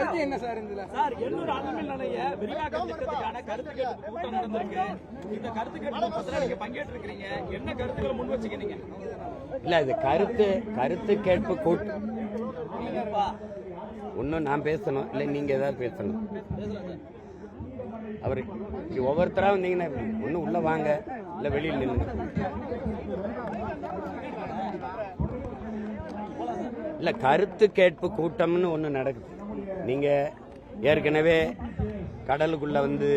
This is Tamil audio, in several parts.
கருத்து என்ன சார் இதுல? சார், எண்ணூர் அணுமின் நிலைய விரிவாக்க திட்டத்துக்கான கருத்து கேட்பு கூட்டம் நடந்திருக்கு. இந்த கருத்து கேட்பு கூட்டத்துல நீங்க பங்கேற்றிருக்கீங்க. என்ன கருத்துக்களை முன் வச்சுக்கிறீங்க? இல்ல, இது கருத்து கேட்பு கூட்டம். ஒன்னும் நான் பேசணும் இல்ல நீங்க ஏதாவது பேசணும். அவரு ஒவ்வொருத்தரா வந்தீங்கன்னா ஒன்னும் உள்ள வாங்க இல்ல வெளியில் நில்லுங்க. இல்ல, கருத்து கேட்பு கூட்டம்னு ஒண்ணு நடக்குது. நீங்க ஏற்கனவே கடலுக்குள்ள வந்து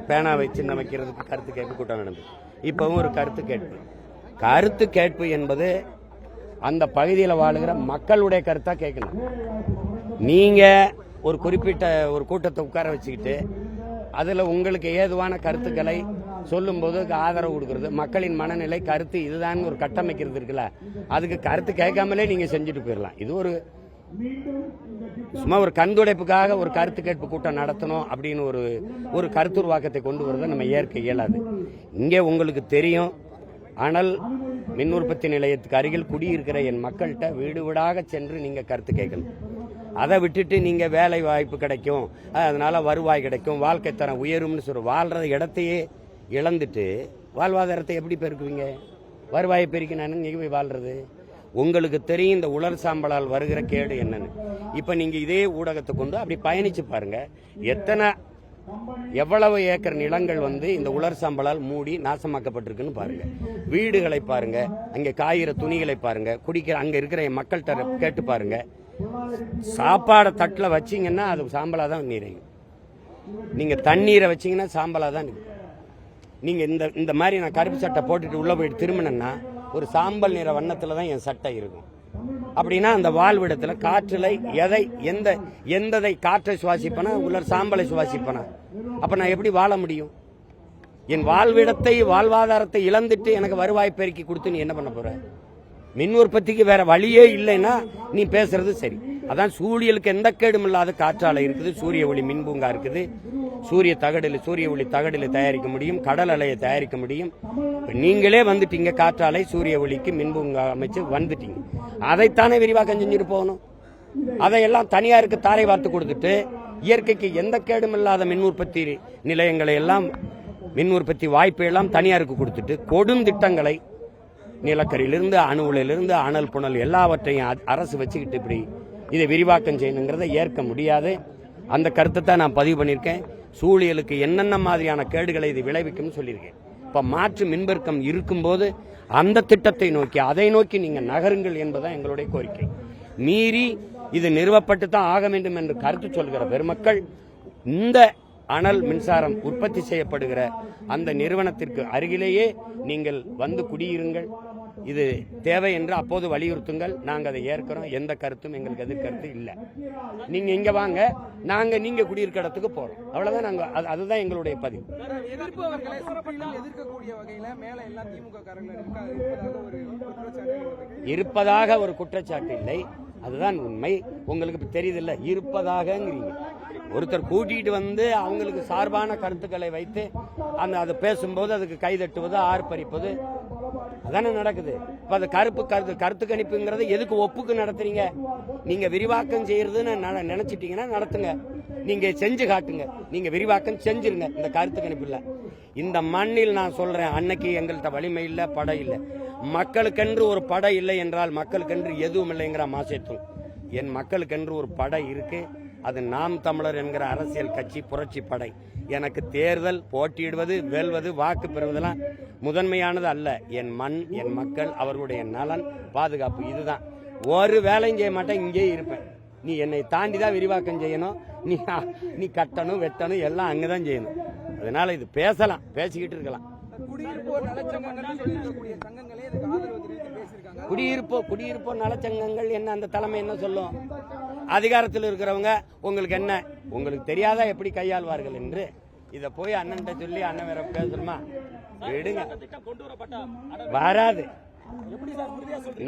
பேனாவை சின்ன வைக்கிறதுக்கு கருத்து கேட்பு கூட்டம் நடந்தது. இப்பவும் ஒரு கருத்து கேட்பு என்பது அந்த பகுதியில் வாழுகிற மக்களுடைய கருத்தா கேட்கணும். நீங்க ஒரு குறிப்பிட்ட ஒரு கூட்டத்தை உட்கார வச்சுக்கிட்டு அதுல உங்களுக்கு ஏதுவான கருத்துக்களை சொல்லும் போது ஆதரவு கொடுக்கறது, மக்களின் மனநிலை கருத்து இதுதான் ஒரு கட்டமைக்கிறது இருக்குல்ல, அதுக்கு கருத்து கேட்காமலே நீங்க செஞ்சுட்டு போயிடலாம். இது ஒரு சும்மா ஒரு கண்துடைப்புக்காக ஒரு கருத்து கேட்பு கூட்டம் நடத்தணும் அப்படின்னு ஒரு கருத்துருவாக்கத்தை கொண்டு வரதை நம்ம ஏற்க இயலாது. இங்கே உங்களுக்கு தெரியும், அனல் மின் உற்பத்தி நிலையத்துக்கு அருகில் குடியிருக்கிற என் மக்கள்கிட்ட வீடு வீடாக சென்று நீங்க கருத்து கேட்கணும். அதை விட்டுட்டு நீங்க வேலை வாய்ப்பு கிடைக்கும், அதனால வருவாய் கிடைக்கும், வாழ்க்கை தரம் உயரும்னு சொல்ற வாழ்ற இடத்தையே இழந்துட்டு வாழ்வாதாரத்தை எப்படி பெருக்குவீங்க? வருவாயை பெருக்கினானு நீங்க போய் வாழ்றது. உங்களுக்கு தெரியும் இந்த உலர் சாம்பலால் வருகிற கேடு என்னன்னு. இப்ப நீங்க இதே ஊடகத்தை கொண்டு அப்படி பயணிச்சு பாருங்க, எவ்வளவு ஏக்கர் நிலங்கள் வந்து இந்த உலர் சாம்பலால் மூடி நாசமாக்கப்பட்டிருக்குன்னு பாருங்க. வீடுகளை பாருங்க, அங்க காயிற துணிகளை பாருங்க, குடிக்கிற அங்க இருக்கிற மக்கள்கிட்ட கேட்டு பாருங்க. சாப்பாடை தட்டில் வச்சீங்கன்னா அது சாம்பலா தான் நீரையும், நீங்க தண்ணீரை வச்சீங்கன்னா சாம்பலா தான். நீங்க இந்த மாதிரி நான் கருப்பு சட்டை போட்டுட்டு உள்ள போயிட்டு திரும்பினேன்னா ஒரு சாம்பல் நிற வண்ணத்துல தான் என் சட்டை இருக்கும். அப்படின்னா அந்த வாழ்விடத்துல காற்றுல எந்ததை காற்றை சுவாசிப்பனா உலர் சாம்பலை சுவாசிப்பனா? அப்ப நான் எப்படி வாழ முடியும்? என் வாழ்விடத்தை வாழ்வாதாரத்தை இழந்துட்டு எனக்கு வருவாய் பெருக்கி கொடுத்து நீ என்ன பண்ண போற? மின் உற்பத்திக்கு வேற வழியே இல்லைன்னா நீ பேசுறது சரி. அதான் சூரியலுக்கு எந்த கேடும் இல்லாத காற்றாலை இருக்குது, சூரிய ஒளி மின்பூங்கா இருக்குது, சூரிய ஒளி தகடில் தயாரிக்க முடியும், கடல் அலையை தயாரிக்க முடியும். நீங்களே வந்துட்டீங்க, காற்றாலை சூரிய ஒளிக்கு மின்பூங்கா அமைச்சு வந்துட்டீங்க. அதைத்தானே விரிவாக்கம் செஞ்சுட்டு போகணும். அதையெல்லாம் தனியாருக்கு தாரை வார்த்து கொடுத்துட்டு இயற்கைக்கு எந்த கேடும் இல்லாத மின் உற்பத்தி நிலையங்களை எல்லாம், மின் உற்பத்தி வாய்ப்பை எல்லாம் தனியாருக்கு கொடுத்துட்டு கொடும் திட்டங்களை நிலக்கரியிலிருந்து அணுவிலிருந்து அனல் புனல் எல்லாவற்றையும் அரசு வச்சுக்கிட்டு இப்படி இதை விரிவாக்கம் செய்யணுங்கிறத ஏற்க முடியாது. அந்த கருத்தை தான் நான் பதிவு பண்ணியிருக்கேன். சூழியலுக்கு என்னென்ன மாதிரியான கேடுகளை இது விளைவிக்கும் சொல்லியிருக்கேன். இப்ப மாற்று மின்பெருக்கம் இருக்கும்போது அந்த திட்டத்தை நோக்கி அதை நோக்கி நீங்க நகருங்கள் என்பதுதான் எங்களுடைய கோரிக்கை. மீறி இது நிறுவப்பட்டு தான் ஆக வேண்டும் என்று கருத்து சொல்கிற பெருமக்கள் இந்த அனல் மின்சாரம் உற்பத்தி செய்யப்படுகிற அந்த நிறுவனத்திற்கு அருகிலேயே நீங்கள் வந்து குடியிருங்கள். இது தேவை என்று அப்போது வலியுறுத்துங்கள். நாங்கள் அதை ஏற்கிறோம். எந்த கருத்தும் எங்களுக்கு எதிர்கருத்து இல்லை. நீங்க இங்க வாங்க, நாங்க நீங்க குடியிருக்க இடத்துக்கு போறோம். அவ்வளவுதான். நாங்க அதுதான் எங்களுடைய பதிவு. இருப்பதாக ஒரு குற்றச்சாட்டு இல்லை, அதுதான் உண்மை. உங்களுக்கு தெரியுதில்ல, இருப்பதாகங்கிறீங்க. ஒருத்தர் கூட்டிட்டு வந்து அவங்களுக்கு சார்பான கருத்துக்களை வைத்து அதை பேசும்போது அதுக்கு கைதட்டுவது, ஆர்ப்பரிப்பது அதானே நடக்குது. இப்ப அது கருத்து கணிப்புங்கிறது எதுக்கு ஒப்புக்கு நடத்துறீங்க? நீங்க விரிவாக்கம் செய்யறதுன்னு நினைச்சிட்டீங்கன்னா நடத்துங்க, நீங்க செஞ்சு காட்டுங்க. நீங்க விரிவாக்கம் செஞ்சிருங்க. இந்த கருத்து கணிப்பு இல்ல. இந்த மண்ணில் நான் சொல்றேன், அன்னைக்கு எங்கள்கிட்ட வலிமை இல்லை, படை இல்லை. மக்களுக்கென்று ஒரு படை இல்லை என்றால் மக்களுக்கென்று எதுவும் இல்லைங்கிற மாசேத்தும். என் மக்களுக்கென்று ஒரு படை இருக்கு. அது நாம் தமிழர் என்கிற அரசியல் கட்சி, புரட்சி படை. எனக்கு தேர்தல், போட்டியிடுவது, வெல்வது, வாக்கு பெறுவதெல்லாம் முதன்மையானது அல்ல. என் மண், என் மக்கள், அவர்களுடைய நலன், பாதுகாப்பு, இதுதான். ஒரு வேலையும் செய்ய மாட்டேன், இங்கே இருப்பேன். நீ என்னை தாண்டி தான் விரிவாக்கம் செய்யணும். நீ கட்டணும், வெட்டணும், எல்லாம் அங்கதான் செய்யணும். அதனால இது பேசலாம், பேசிக்கிட்டு இருக்கலாம். குடியிருப்போர் நலச்சங்கங்கள் என்ன, அந்த தலைமை என்ன சொல்லும்? அதிகாரத்தில் இருக்கிறவங்க உங்களுக்கு என்ன, உங்களுக்கு தெரியாதா எப்படி கையாள்வார்கள் என்று. இத போய் அண்ணன் சொல்லி அண்ணன் வேற பேசணுமா? விடுங்க, வராது.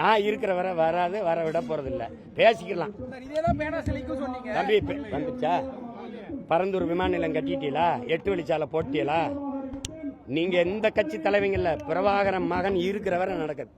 நான் இருக்கிற வர வராது, வர விட போறது இல்ல. பேசிக்கலாம். தம்பி வந்துச்சா? பரந்தூர் விமான நிலையம் கட்டிட்டீங்களா? 8 வழிச்சாலை போட்டீங்களா? நீங்க எந்த கட்சி தலைவங்கல்ல, பிரபாகரன் மகன் இருக்கிற வரை நடக்குது.